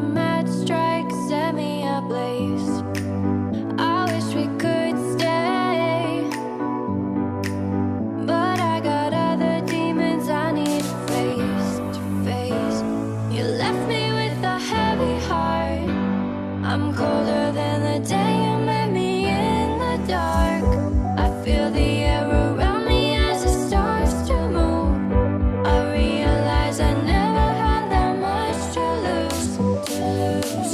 mad strike set me ablaze. I wish we could stay, but I got other demons I need to face. You left me with a heavy heart. I'm colder than the day you met me in the dark. I feel the air around me as it starts to move. I realize I never had that much to lose, to lose.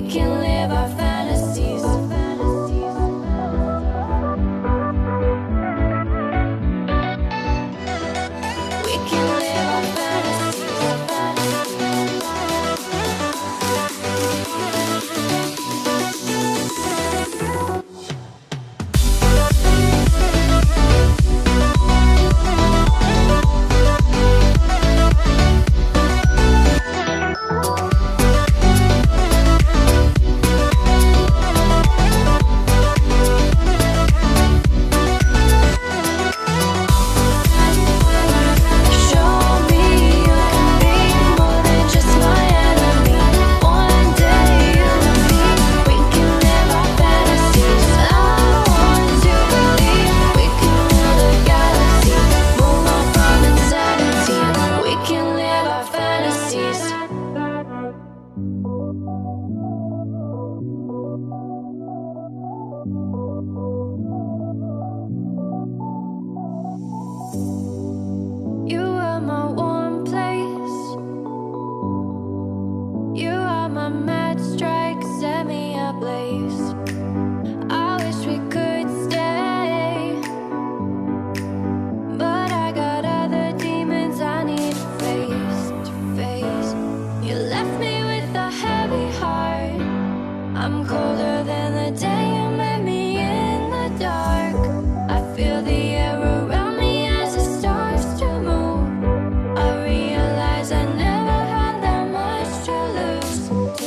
We can live our fantasies. We can live our fantasies. You are my warm place. You are my mad strike, set me ablaze. I wish we could stay, but I got other demons I need face to face. You left me with a heavy heart. I'm colder